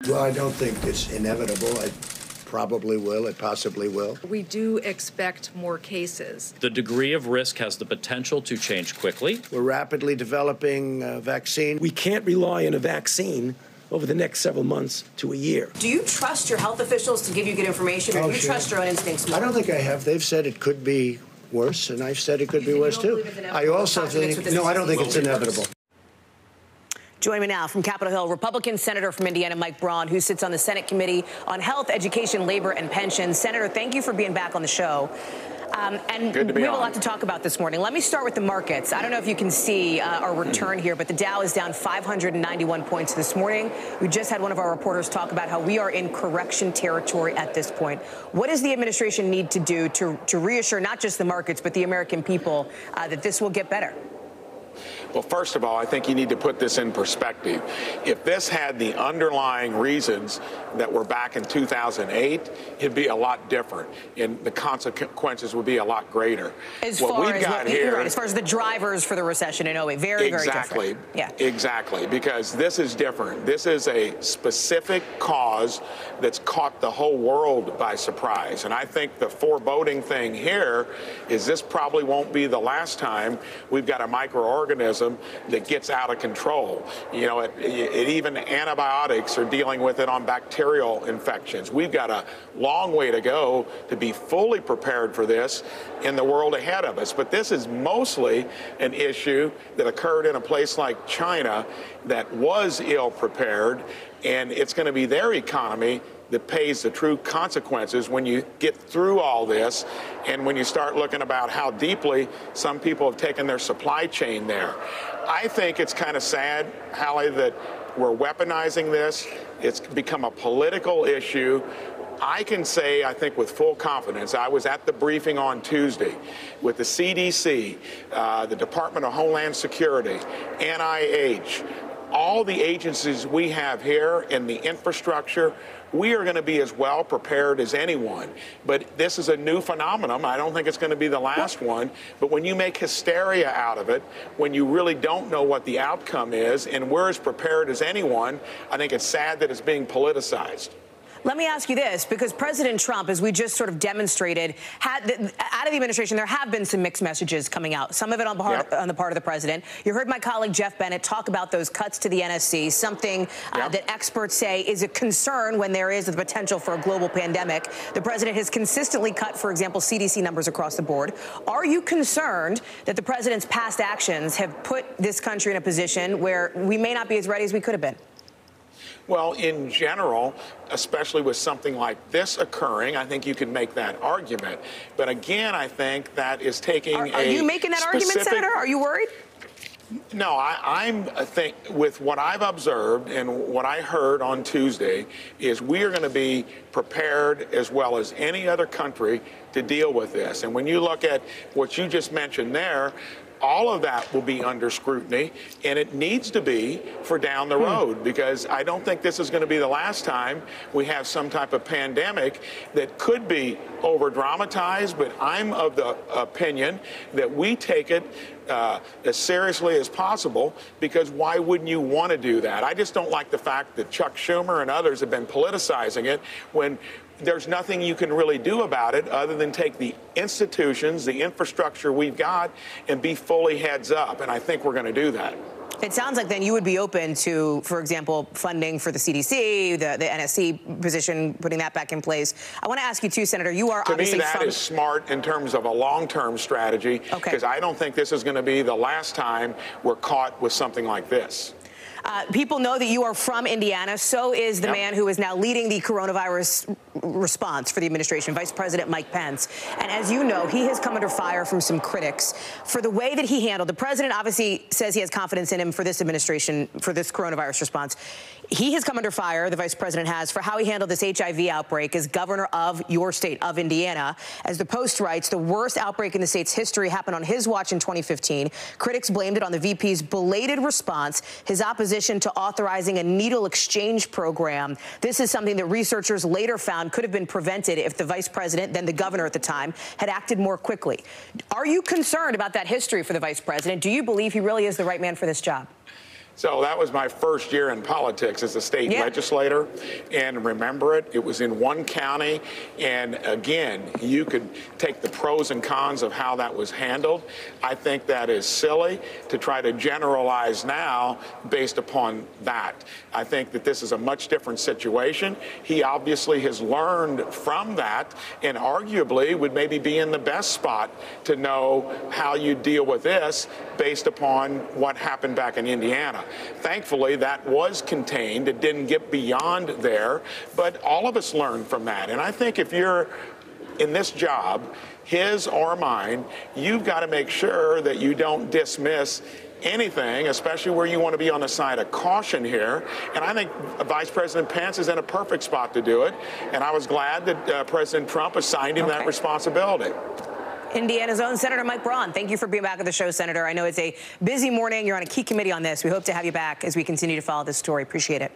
Well, I don't think it's inevitable. It probably will. It possibly will. We do expect more cases. The degree of risk has the potential to change quickly. We're rapidly developing a vaccine. We can't rely on a vaccine over the next several months to a year. Do you trust your health officials to give you good information, or do you trust your own instincts more? I don't think I have. They've said it could be worse, and I've said it could be worse, too. I also think, no, I don't think it's inevitable. Joining me now from Capitol Hill, Republican Senator from Indiana, Mike Braun, who sits on the Senate Committee on Health, Education, Labor, and Pensions. Senator, thank you for being back on the show. And we have a lot to talk about this morning. Let me start with the markets. I don't know if you can see our return here, but the Dow is down 591 points this morning. We just had one of our reporters talk about how we are in correction territory at this point. What does the administration need to do to reassure not just the markets, but the American people that this will get better? Well, first of all, I think you need to put this in perspective. If this had the underlying reasons that were back in 2008, it'd be a lot different, and the consequences would be a lot greater. As far as the drivers for the recession in 08, very different. Yeah. Exactly, because this is different. This is a specific cause that's caught the whole world by surprise. And I think the foreboding thing here is this probably won't be the last time we've got a microorganism that gets out of control. You know, even antibiotics are dealing with it on bacterial infections. We've got a long way to go to be fully prepared for this in the world ahead of us. But this is mostly an issue that occurred in a place like China that was ill prepared, and it's going to be their economy that pays the true consequences when you get through all this, and when you start looking about how deeply some people have taken their supply chain there. I think it's kind of sad, Hallie, that we're weaponizing this. It's become a political issue. I can say, I think with full confidence, I was at the briefing on Tuesday with the CDC, the Department of Homeland Security, NIH, all the agencies we have here and the infrastructure. We are going to be as well prepared as anyone. But this is a new phenomenon. I don't think it's going to be the last one. But when you make hysteria out of it, when you really don't know what the outcome is, and we're as prepared as anyone, I think it's sad that it's being politicized. Let me ask you this, because President Trump, as we just sort of demonstrated, out of the administration, there have been some mixed messages coming out, some of it on the part of the president. You heard my colleague Jeff Bennett talk about those cuts to the NSC, something that experts say is a concern when there is the potential for a global pandemic. The president has consistently cut, for example, CDC numbers across the board. Are you concerned that the president's past actions have put this country in a position where we may not be as ready as we could have been? Well, in general, especially with something like this occurring, I think you can make that argument. But again, I think that is taking Are you making that argument, Senator? Are you worried? No, I think with what I've observed and what I heard on Tuesday is we are going to be prepared as well as any other country to deal with this. And when you look at what you just mentioned there, all of that will be under scrutiny, and it needs to be for down the road, because I don't think this is going to be the last time we have some type of pandemic that could be over-dramatized, but I'm of the opinion that we take it as seriously as possible, because why wouldn't you want to do that? I just don't like the fact that Chuck Schumer and others have been politicizing it when there's nothing you can really do about it other than take the institutions, the infrastructure we've got, and be fully heads up. And I think we're going to do that. It sounds like then you would be open to, for example, funding for the CDC, the NSC position, putting that back in place. I want to ask you, too, Senator, you are obviously... To me, that is smart in terms of a long-term strategy, because I don't think this is going to be the last time we're caught with something like this. People know that you are from Indiana. So is the man who is now leading the coronavirus response for the administration, Vice President Mike Pence. And as you know, he has come under fire from some critics for the way that he handled. The president obviously says he has confidence in him for this administration, for this coronavirus response. He has come under fire, the vice president has, for how he handled this HIV outbreak as governor of your state, of Indiana. As the Post writes, the worst outbreak in the state's history happened on his watch in 2015. Critics blamed it on the VP's belated response, his opposition to authorizing a needle exchange program. This is something that researchers later found could have been prevented if the vice president, then the governor at the time, had acted more quickly. Are you concerned about that history for the vice president? Do you believe he really is the right man for this job? So that was my first year in politics as a state legislator. And remember it, it was in one county. And again, you could take the pros and cons of how that was handled. I think that is silly to try to generalize now based upon that. I think that this is a much different situation. He obviously has learned from that and arguably would maybe be in the best spot to know how you deal with this based upon what happened back in Indiana. Thankfully, that was contained. It didn't get beyond there, but all of us learned from that. And I think if you're in this job, his or mine, you've got to make sure that you don't dismiss anything, especially where you want to be on the side of caution here. And I think Vice President Pence is in a perfect spot to do it. And I was glad that President Trump assigned him that responsibility. Indiana's own Senator Mike Braun, thank you for being back on the show, Senator. I know it's a busy morning. You're on a key committee on this. We hope to have you back as we continue to follow this story. Appreciate it.